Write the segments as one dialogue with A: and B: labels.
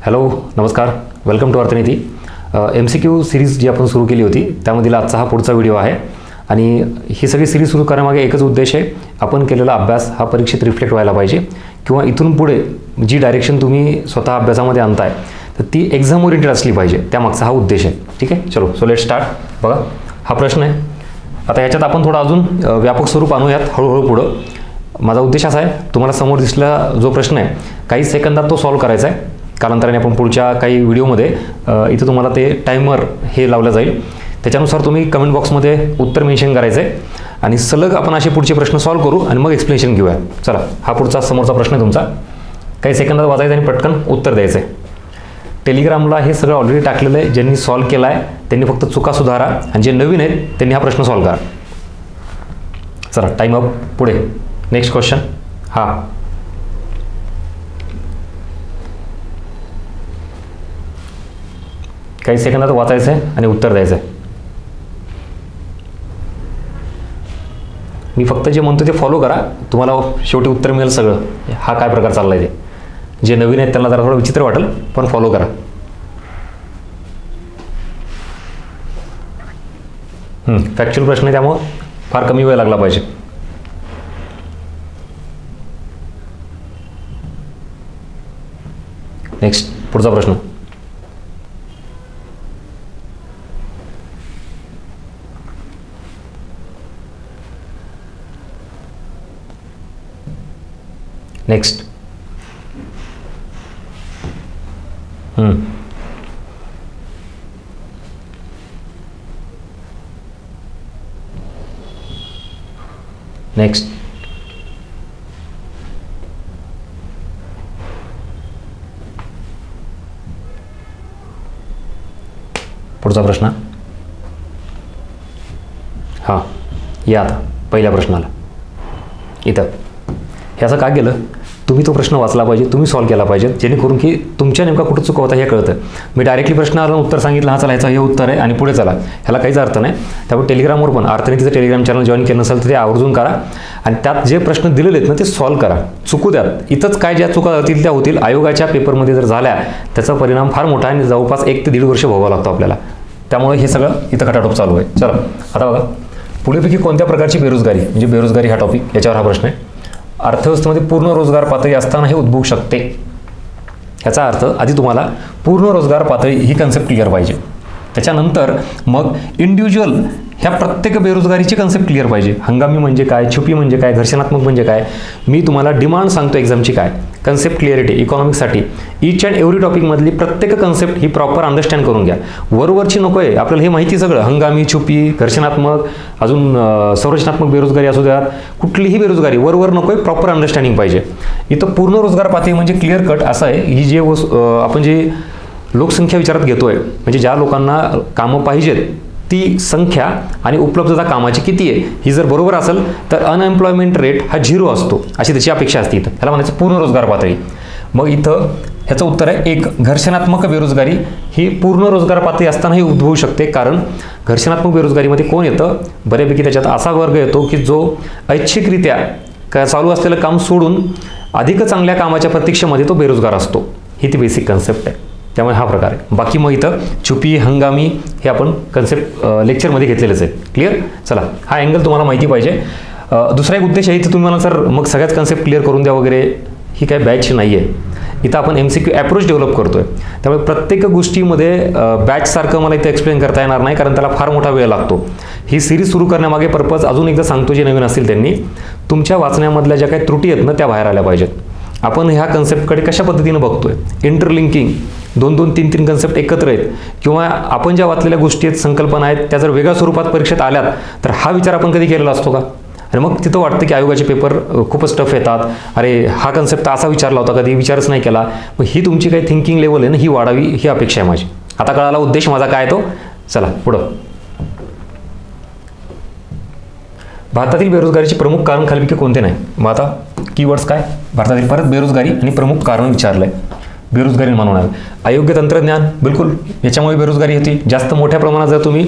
A: Hello नमस्कार, welcome to अर्थनीती. MCQ series जी आपण सुरू केली होती त्यामधील आजचा हा पुढचा व्हिडिओ आहे. आणि ही सगळी सिरीज सुरू करण्यामागे एकच उद्देश आहे, आपण केलेला अभ्यास हा परीक्षेत रिफ्लेक्ट व्हायला पाहिजे किंवा इथून पुढे जी डायरेक्शन तुम्ही स्वतः अभ्यासामध्ये आणताय तर ती एक्झाम ओरिएंटेड असली पाहिजे, त्यामागचा हा उद्देश आहे. ठीक आहे, चलो सो लेट स्टार्ट. बघा हा प्रश्न आहे. आता ह्याच्यात आपण थोडं अजून व्यापक स्वरूप आणूयात हळूहळू पुढं. माझा उद्देश असा आहे, तुम्हाला समोर दिसला जो प्रश्न आहे काही सेकंदात तो सॉल्व्ह करायचा आहे. कालांतराने आपण पुढच्या काही व्हिडिओमध्ये इथं तुम्हाला ते टायमर हे लावलं जाईल, त्याच्यानुसार तुम्ही कमेंट बॉक्समध्ये उत्तर मेन्शन करायचं आहे आणि सलग आपण असे पुढचे प्रश्न सॉल्व्ह करू आणि मग एक्सप्लेनेशन घेऊया. चला, हा पुढचा समोरचा प्रश्न आहे तुमचा. काही सेकंदात वाचायचं आणि पटकन उत्तर द्यायचं आहे. टेलिग्रामला हे सगळं ऑलरेडी टाकलेलं आहे. ज्यांनी सॉल्व्ह केलं आहे त्यांनी फक्त चुका सुधारा आणि जे नवीन आहेत त्यांनी हा प्रश्न सॉल्व्ह करा. चला, टाईम अप. पुढे नेक्स्ट क्वेश्चन. काही सेकंदात वाचायचं आहे आणि उत्तर द्यायचं आहे. मी फक्त जे म्हणतो ते फॉलो करा, तुम्हाला शेवटी उत्तर मिळेल सगळं. हा काय प्रकार चाललाय ते. जे नवीन आहेत त्यांना जरा थोडं विचित्र वाटेल, पण फॉलो करा. फॅक्च्युअल प्रश्न आहे त्यामुळं फार कमी वेळ लागला पाहिजे. नेक्स्ट पुढचा प्रश्न. नेक्स्ट. नेक्स्ट. पुढचा प्रश्न. हां, या आता पहिल्या प्रश्नाला. इथं हे असं का केलं, तुम्ही तो प्रश्न वाचला पाहिजे, तुम्ही सॉल्व्ह केला पाहिजे, जेणेकरून की तुमच्या नेमका कुठं चुका होता हे कळतं. मी डायरेक्टली प्रश्नाला उत्तर सांगितलं, हा चला ह्याचं हे उत्तर आहे आणि पुढे चला, ह्याला काहीच अर्थ नाही. त्यामुळे टेलिग्रामवर पण अर्थनीतीचं टेलिग्राम चॅनल जॉईन केलं नसेल तर ते आवर्जून करा आणि त्यात जे प्रश्न दिलेले आहेत ना ते सॉल्व्ह करा. चुकू द्यात. इथंच काय ज्या चुका होतील त्या होतील. आयोगाच्या पेपरमध्ये जर झाल्या त्याचा परिणाम फार मोठा आहे आणि जवळपास 1 ते 1.5 वर्ष भोगावं लागतो आपल्याला. त्यामुळे हे सगळं इथं खटाटोप चालू आहे. चला आता बघा, पुढेपैकी कोणत्या प्रकारची बेरोजगारी, म्हणजे बेरोजगारी हा टॉपिक, याच्यावर हा प्रश्न आहे. अर्थव्यवस्थेमध्ये पूर्ण रोजगार पातळी असताना हे उद्भवू शकते. याचा अर्थ आधी तुम्हाला पूर्ण रोजगार पातळी ही कन्सेप्ट क्लिअर पाहिजे. त्याच्यानंतर मग इंडिव्हिज्युअल ह्या प्रत्येक बेरोजगारीची कन्सेप्ट क्लिअर पाहिजे. हंगामी म्हणजे काय, छुपी म्हणजे काय, घर्षणात्मक म्हणजे काय. मी तुम्हाला डिमांड सांगतो एक्झामची काय, कन्सेप्ट क्लिअरिटी इकॉनॉमिक्ससाठी ईच अँड एव्हरी टॉपिकमधली प्रत्येक कन्सेप्ट ही प्रॉपर अंडरस्टँड करून घ्या. वरवरची नको आहे, आपल्याला हे माहिती सगळं. हंगामी, छुपी, घर्षणात्मक, अजून संरचनात्मक बेरोजगारी असू द्या, कुठलीही बेरोजगारी वरवर नको आहे, प्रॉपर अंडरस्टँडिंग पाहिजे. इथं पूर्ण रोजगार पातळी म्हणजे क्लिअर कट असं आहे, ही जे आपण जी लोकसंख्या विचारात घेतोय, म्हणजे ज्या लोकांना कामं पाहिजेत ती संख्या आणि उपलब्धता कामाची किती आहे, ही जर बरोबर असेल तर अनएम्प्लॉयमेंट रेट हा 0 असतो, अशी त्याची अपेक्षा असते. इथं ह्याला म्हणायचं पूर्ण रोजगार पातळी. मग इथं ह्याचं उत्तर आहे 1. घर्षणात्मक बेरोजगारी ही पूर्ण रोजगार पातळी असतानाही उद्भवू शकते, कारण घर्षणात्मक बेरोजगारीमध्ये कोण येतं, बऱ्यापैकी त्याच्यात असा वर्ग येतो की जो ऐच्छिकरित्या चालू असलेलं काम सोडून अधिक चांगल्या कामाच्या प्रतीक्षेमध्ये तो बेरोजगार असतो. ही ती बेसिक कन्सेप्ट आहे. त्यामुळे हा प्रकार आहे. बाकी मग इथं छुपी, हंगामी हे आपण कन्सेप्ट लेक्चरमध्ये घेतलेलेच आहे. क्लिअर. चला, हा अँगल तुम्हाला माहिती पाहिजे. दुसरा एक उद्देश आहे, इथं तुम्ही मला सर मग सगळ्याच कन्सेप्ट क्लिअर करून द्या वगैरे, ही काय बॅच नाही आहे. इथं आपण MCQ अप्रोच डेव्हलप करतोय. त्यामुळे प्रत्येक गोष्टीमध्ये बॅचसारखं मला इथं एक्सप्लेन करता येणार नाही, कारण त्याला फार मोठा वेळ लागतो. ही सिरीज सुरू करण्यामागे पर्पज अजून एकदा सांगतो, जे नवीन असतील त्यांनी तुमच्या वाचण्यामधल्या ज्या काही त्रुटी आहेत ना त्या बाहेर आल्या पाहिजेत. आपण ह्या कन्सेप्टकडे कशा पद्धतीनं बघतोय, इंटरलिंकिंग, 2-2, 3-3 कन्सेप्ट एकत्र आहेत, किंवा आपण ज्या वाचलेल्या गोष्टी आहेत, संकल्पना आहेत, त्या जर वेगळ्या स्वरूपात परीक्षेत आल्यात तर हा विचार आपण कधी केलेला असतो का. आणि मग तिथं वाटतं की आयोगाचे पेपर खूपच टफ येतात, अरे हा कन्सेप्ट असा विचारला होता, कधी विचारच नाही केला. मग ही तुमची काही थिंकिंग लेवल आहे ना, ही वाढावी ही अपेक्षा आहे माझी. आता कळाला उद्देश माझा काय तो. चला पुढं. भारतातील बेरोजगारीचे प्रमुख कारण खालीपैकी कोणते नाही. मग आता कीवर्ड्स काय, भारतातील परत बेरोजगारी आणि प्रमुख कारण विचारलंय. बेरोजगारी निर्माण होणार. अयोग्य तंत्रज्ञान, बिलकुल याच्यामुळे बेरोजगारी होती. जास्त मोठ्या प्रमाणात जर तुम्ही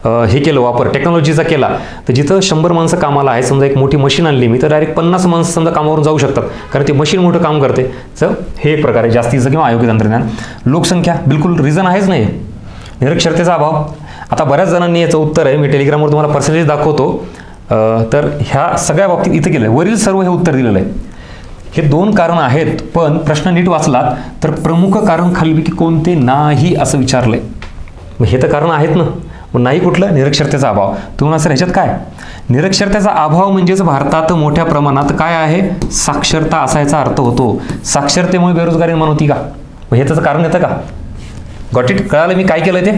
A: हे केलं वापर टेक्नॉलॉजीचा केला तर जिथं 100 माणसं कामाला आहे, समजा एक मोठी मशीन आणली मी तर डायरेक्ट 50 माणसं समजा कामावरून जाऊ शकतात, कारण ती मशीन मोठं काम करते. तर हे एक प्रकारे जास्तीचं किंवा अयोग्य तंत्रज्ञान. लोकसंख्या, बिलकुल रिझन आहेच नाही. निरक्षरतेचा अभाव. आता बऱ्याच जणांनी याचं उत्तर आहे, मी टेलिग्रामवर तुम्हाला पर्सेंटेज दाखवतो. तर ह्या सगळ्या बाबतीत इथं केलं आहे, वरील सर्व हे उत्तर दिलेलं आहे. हे 2 कारण आहेत, पण प्रश्न नीट वाचलात तर प्रमुख कारण खालीलपैकी कोणते नाही असं विचारलंय. मग हे तर कारण आहेत ना, मग नाही कुठलं? निरक्षरतेचा अभाव. तुम्हाला सर ह्याच्यात काय? निरक्षरतेचा अभाव म्हणजेच भारतात मोठ्या प्रमाणात काय आहे? साक्षरता असा याचा अर्थ होतो. साक्षरतेमुळे बेरोजगारी निर्माण होती का? मग हे त्याचं कारण येतं का? Got it? कळालं मी काय केलं ते?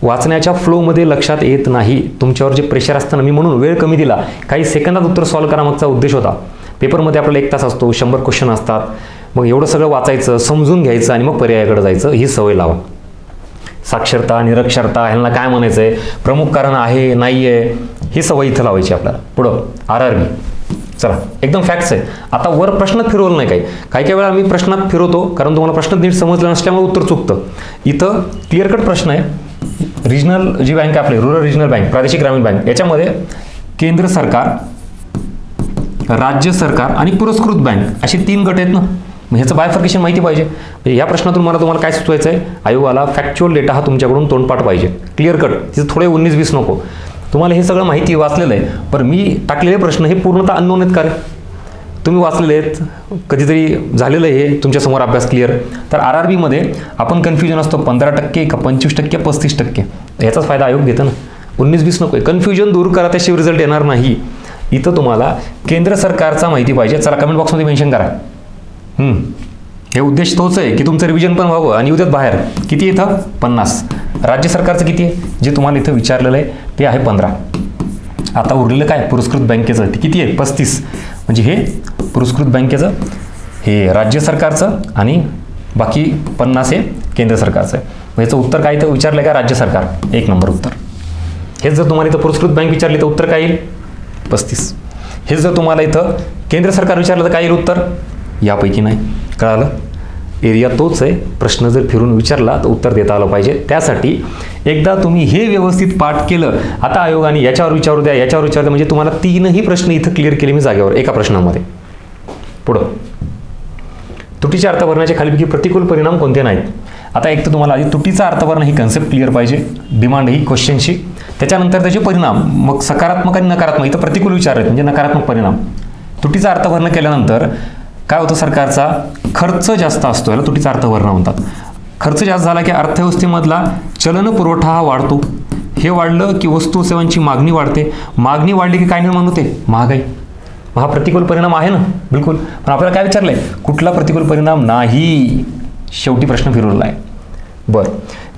A: वाचण्याच्या फ्लोमध्ये लक्षात येत नाही. तुमच्यावर जे प्रेशर असतं ना, मी म्हणून वेळ कमी दिला, काही सेकंदात उत्तर सॉल्व्ह करा मागचा उद्देश होता. पेपरमध्ये आपल्याला 1 तास असतो, 100 क्वेश्चन असतात, मग एवढं सगळं वाचायचं, समजून घ्यायचं आणि मग पर्यायाकडे जायचं, ही सवय लावा. साक्षरता, निरक्षरता ह्यांना काय म्हणायचं आहे, प्रमुख कारण आहे नाही आहे, ही सवय इथं लावायची आपल्याला. पुढं RRB. चला, एकदम फॅक्ट्स आहे. आता वर प्रश्नात फिरवलं नाही काही काही वेळा मी प्रश्नात फिरवतो, कारण तुम्हाला प्रश्न नीट समजलं नसल्यामुळे उत्तर चुकतं. इथं क्लिअर कट प्रश्न आहे. रिजनल जी बँक आहे आपली, रूरल रिजनल बँक, प्रादेशिक ग्रामीण बँक, याच्यामध्ये केंद्र सरकार, राज्य सरकार आणि पुरस्कृत बँक असे 3 गट आहेत ना. मग ह्याचं बायफर्केशन माहिती पाहिजे. या प्रश्नातून तुम्हाला काय सुचवायचं आहे? आयोगाला फॅक्च्युअल डेटा हा तुमच्याकडून तोंडपाठ पाहिजे, क्लिअर कट. तिथं थोडे 19-20 नको. तुम्हाला हे सगळं माहिती वाचलेलं आहे, पण मी टाकलेले प्रश्न हे पूर्णतः अननोन आहेत का रे? तुम्ही वाचलेले आहेत, कधीतरी झालेलं आहे हे तुमच्यासमोर अभ्यास क्लिअर. तर RRBमध्ये आपण कन्फ्युजन असतो 15% का 25% 35%. याचाच फायदा आयोग घेतं ना. 19-20 नको आहे. कन्फ्युजन दूर करा, त्याशिवाय रिझल्ट येणार नाही. इथं तुम्हाला केंद्र सरकारचा माहिती पाहिजे. चला, कमेंट बॉक्समध्ये मेन्शन करा. हे उद्देश तोच आहे की तुमचं रिव्हिजन पण व्हावं आणि उद्यात बाहेर. किती इथं? 50. राज्य सरकारचं किती आहे? जे तुम्हाला इथं विचारलेलं आहे ते आहे 15. आता उरलेलं काय? पुरस्कृत बँकेचं ते किती आहे? 35. म्हणजे हे पुरस्कृत बँकेचं, हे राज्य सरकारचं आणि बाकी 50 हे केंद्र सरकारचं आहे. मग याचं उत्तर काय इथं विचारलं का? राज्य सरकार. 1 नंबर उत्तर. हेच जर तुम्हाला इथं पुरस्कृत बँक विचारली तर उत्तर काय येईल? 35. हेच जर तुम्हाला इथं केंद्र सरकार विचारलं तर काय येईल उत्तर? यापैकी नाही. कळालं? एरिया तोच आहे. प्रश्न जर फिरून विचारला तर उत्तर देता आलं पाहिजे. त्यासाठी एकदा तुम्ही हे व्यवस्थित पाठ केलं. आता आयोगाने याच्यावर विचारू द्या, याच्यावर विचारू द्या, म्हणजे तुम्हाला 3ही प्रश्न इथं क्लिअर केले मी जागेवर एका प्रश्नामध्ये. पुढं तुटीच्या अर्थ भरण्याचे खालीपैकी प्रतिकूल परिणाम कोणते नाहीत? आता एक तर तुम्हाला आधी तुटीचा अर्थ भरणं ही कन्सेप्ट क्लिअर पाहिजे, डिमांड ही क्वेश्चनची. त्याच्यानंतर त्याचे परिणाम, मग सकारात्मक आणि नकारात्मक, इथं प्रतिकूल विचार आहेत म्हणजे नकारात्मक परिणाम. तुटीचा अर्थ भरणं केल्यानंतर काय होतं? सरकारचा खर्च जास्त असतो, याला तुटीचा अर्थ भरणं म्हणतात. खर्च जास्त झाला की अर्थव्यवस्थेमधला चलन पुरवठा हा वाढतो. हे वाढलं की वस्तू सेवांची मागणी वाढते. मागणी वाढली की काय निर्माण होते? महागाई. हा प्रतिकूल परिणाम आहे ना, बिलकुल. पण आपल्याला काय विचारलंय? कुठला प्रतिकूल परिणाम नाही? शेवटी प्रश्न फिरवला आहे. बरं,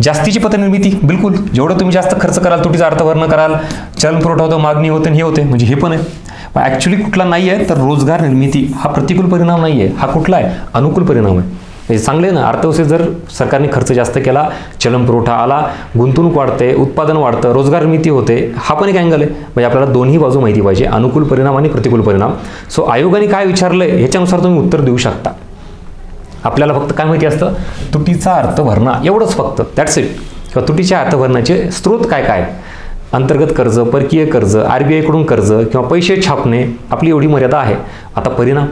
A: जास्तीची पतनिर्मिती, बिलकुल. जेवढं तुम्ही जास्त खर्च कराल, तुटीचा अर्थ भरणं कराल, चलन पुरवठा होतो, मागणी होते, हे होते, म्हणजे हे पण आहे. पण ॲक्च्युली कुठला नाही आहे तर रोजगार निर्मिती हा प्रतिकूल परिणाम नाही आहे. हा कुठला आहे? अनुकूल परिणाम आहे. म्हणजे चांगले आहे ना. अर्थव्यवस्थेत जर सरकारने खर्च जास्त केला, चलन पुरवठा आला, गुंतवणूक वाढते, उत्पादन वाढतं, रोजगार निर्मिती होते, हा पण एक अँगल आहे. म्हणजे आपल्याला दोन्ही बाजू माहिती पाहिजे, अनुकूल परिणाम आणि प्रतिकूल परिणाम. सो आयोगाने काय विचारलंय ह्याच्यानुसार तुम्ही उत्तर देऊ शकता. आपल्याला फक्त काय माहिती असतं? तुटीचा अर्थ भरणा, एवढंच फक्त, दॅट्स इट. किंवा तुटीच्या अर्थ भरण्याचे स्रोत काय काय? अंतर्गत कर्ज, परकीय कर्ज, RBI कडून कर्ज किंवा पैसे छापणे, आपली एवढी मर्यादा आहे. आता परिणाम,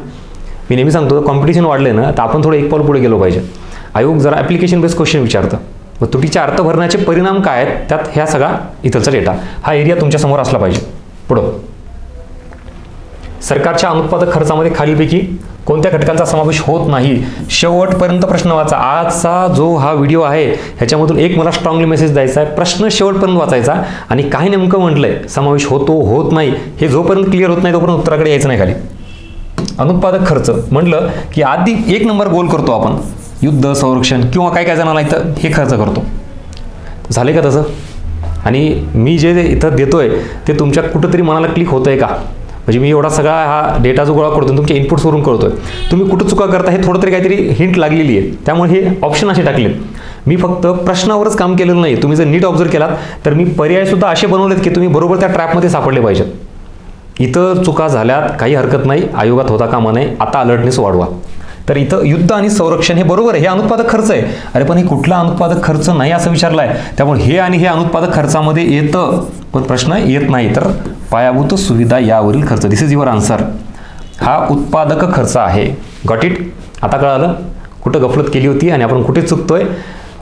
A: मी नेहमी सांगतो, कॉम्पिटिशन वाढले ना तर आपण थोडं एक पाऊल पुढे गेलो पाहिजे. आयोग जरा ॲप्लिकेशन बेस्ड क्वेश्चन विचारतं. मग तुटीच्या अर्थ भरण्याचे परिणाम काय आहेत, त्यात ह्या सगळा इथलचा डेटा, हा एरिया तुमच्यासमोर असला पाहिजे. पुढं सरकारच्या अनुत्पादक खर्चामध्ये खालीलपैकी कोणत्या घटकांचा समावेश होत नाही? शेवटपर्यंत प्रश्न वाचा. आजचा जो हा व्हिडिओ आहे ह्याच्यामधून एक मला स्ट्रॉंगली मेसेज द्यायचा आहे, प्रश्न शेवटपर्यंत वाचायचा आणि काय नेमकं म्हटलंय, समावेश होतो होत नाही, हे जोपर्यंत क्लिअर होत नाही तोपर्यंत उत्तराकडे यायचं नाही खाली. अनुत्पादक खर्च म्हटलं की आधी 1 नंबर गोल करतो आपण, युद्ध, संरक्षण किंवा काय काय जणांना इथं हे खर्च करतो. झाले का तसं? आणि मी जे इथं देतोय ते तुमच्या कुठंतरी मनाला क्लिक होतंय का? म्हणजे मी एवढा सगळा हा डेटा जो गोळा करतो तुमच्या इनपुट्सवरून करतोय, तुम्ही कुठं चुका करता हे थोडं तरी काहीतरी हिंट लागलेली आहे. त्यामुळे हे ऑप्शन असे टाकलेत. मी फक्त प्रश्नावरच काम केलेलं नाही. तुम्ही जर नीट ऑब्झर्व केलात तर मी पर्यायसुद्धा असे बनवलेत की तुम्ही बरोबर त्या ट्रॅपमध्ये सापडले पाहिजेत. इतर चुका झाल्यात काही हरकत नाही, आयोगात होता कामा नये. आता अलर्टनेस वाढवा. तर इथं युद्ध आणि संरक्षण हे बरोबर आहे, हे अनुत्पादक खर्च आहे. अरे पण हे कुठला अनुत्पादक खर्च नाही असं विचारलं आहे. त्यामुळे हे आणि हे अनुत्पादक खर्चामध्ये येतं, पण प्रश्न येत नाही. तर पायाभूत सुविधा यावरील खर्च, दिस इज युअर आन्सर. हा उत्पादक खर्च आहे. Got it? आता कळालं कुठं गफलत केली होती आणि आपण कुठे चुकतोय.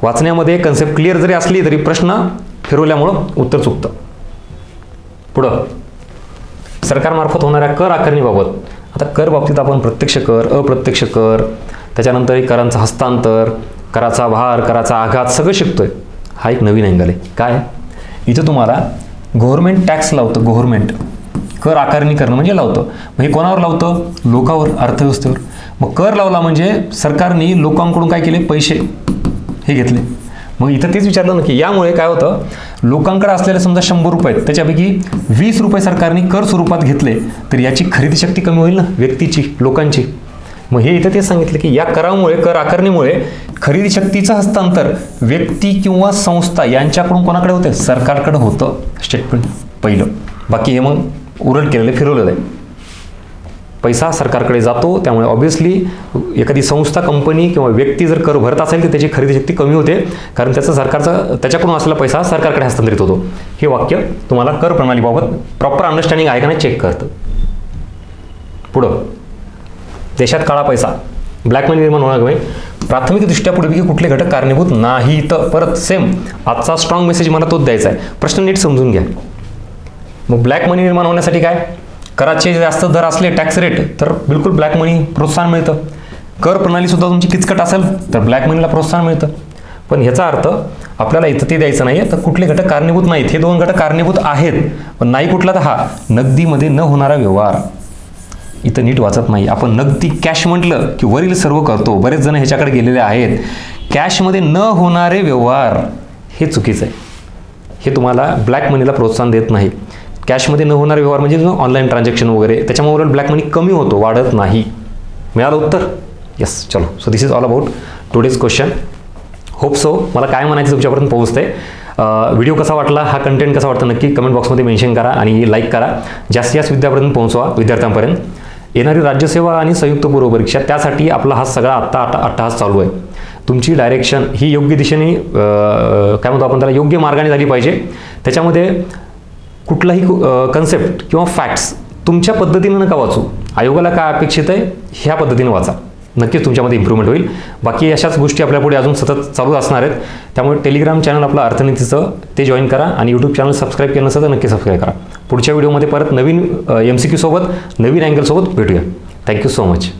A: वाचण्यामध्ये कन्सेप्ट क्लिअर जरी असली तरी प्रश्न फिरवल्यामुळं उत्तर चुकतं. पुढं सरकारमार्फत होणाऱ्या कर आकारणीबाबत. आता कर बाबतीत आपण प्रत्यक्ष कर, अप्रत्यक्ष कर, त्याच्यानंतर करांचं हस्तांतर, कराचा भार, कराचा आघात सगळं शिकतोय. हा एक नवीन अँगल आहे. काय? इथं तुम्हाला गव्हर्नमेंट टॅक्स लावतं. गव्हर्नमेंट कर आकारणी करणं म्हणजे लावतं. मग हे कोणावर लावतं? लोकांवर, अर्थव्यवस्थेवर. मग कर लावला म्हणजे सरकारने लोकांकडून काय केले? पैसे हे घेतले. मग इथं तेच विचारलं ना की यामुळे काय होतं, लोकांकडे असलेले समजा 100 रुपये आहेत, त्याच्यापैकी 20 रुपये सरकारने कर स्वरूपात घेतले तर याची खरेदी शक्ती कमी होईल ना, व्यक्तीची, लोकांची. मग हे इथं तेच सांगितलं की या करामुळे, कर आकारणीमुळे खरेदी शक्तीचं हस्तांतर व्यक्ती किंवा संस्था यांच्याकडून कोणाकडे होते? सरकारकडे होतं. स्टेटमेंट पहिलं. बाकी हे मग उलट केलेलं, फिरवलेलं आहे. पैसा सरकारकडे जातो, त्यामुळे ऑब्व्हियसली एखादी संस्था, कंपनी किंवा व्यक्ती जर कर भरत असेल तर त्याची खरेदी शक्ती कमी होते, कारण त्याच्याकडून असलेला पैसा सरकारकडे हस्तांतरित होतो. हे वाक्य तुम्हाला कर प्रणालीबाबत प्रॉपर अंडरस्टँडिंग आहे का नाही चेक करतं. पुढं देशात काळा पैसा, ब्लॅक मनी निर्माण होणार नाही. प्राथमिकदृष्ट्या पुढेपैकी कुठले घटक कारणीभूत नाही. तर परत सेम आजचा स्ट्रॉंग मेसेज मला तोच द्यायचा आहे. प्रश्न नीट समजून घ्या. मग ब्लॅक मनी निर्माण होण्यासाठी काय? कराचे जास्त दर असले, टॅक्स रेट, तर बिलकुल ब्लॅक मनी प्रोत्साहन मिळतं. कर प्रणाली सुद्धा तुमची किचकट असेल तर ब्लॅक मनीला प्रोत्साहन मिळतं. पण ह्याचा अर्थ आपल्याला इथं ते द्यायचं नाही आहे. तर कुठले घटक कारणीभूत नाहीत? हे 2 घटक कारणीभूत आहेत, पण नाही कुठला? तर हा नगदीमध्ये न होणारा व्यवहार. इथं नीट वाचत नाही. आपण नगदी कॅश म्हटलं की वरील सर्व करतो. बरेच जण ह्याच्याकडे गेलेले आहेत. कॅशमध्ये न होणारे व्यवहार हे चुकीचं आहे. हे तुम्हाला ब्लॅक मनीला प्रोत्साहन देत नाही. कॅशमध्ये न होणारे व्यवहार म्हणजे ऑनलाईन ट्रान्झॅक्शन वगैरे, त्याच्यामुळे ब्लॅक मनी कमी होतो, वाढत नाही. मिळालं उत्तर? येस. चलो, so this is all about today's question. Hope so. मला काय म्हणायचं तुमच्यापर्यंत पोहोचते. व्हिडिओ कसा वाटला, हा कंटेंट कसा वाटतं नक्की कमेंट बॉक्समध्ये मेन्शन करा आणि लाईक करा. जास्तीत जास्त विद्यार्थ्यांपर्यंत. येणारी राज्यसेवा आणि संयुक्त पूर्व परीक्षा, त्यासाठी आपला हा सगळा अट्टाहास चालू आहे. तुमची डायरेक्शन ही योग्य दिशेने, काय म्हणतो आपण त्याला, योग्य मार्गाने झाली पाहिजे. त्याच्यामध्ये कुठलाही कन्सेप्ट किंवा फॅक्ट्स तुमच्या पद्धतीने नका वाचू. आयोगाला काय अपेक्षित आहे ह्या पद्धतीने वाचा. नक्कीच तुमच्यामध्ये इम्प्रूव्हमेंट होईल. बाकी अशाच गोष्टी आपल्या पुढे अजून सतत चालू असणार आहेत. त्यामुळे टेलिग्राम चॅनल आपलं अर्थनीतीचं ते जॉईन करा आणि यूट्यूब चॅनल सबस्क्राईब केलं नसेल तर नक्की सबस्क्राईब करा. पुढच्या व्हिडिओमध्ये परत नवीन MCQ सोबत, नवीन अँगलसोबत भेटूया. Thank you so much.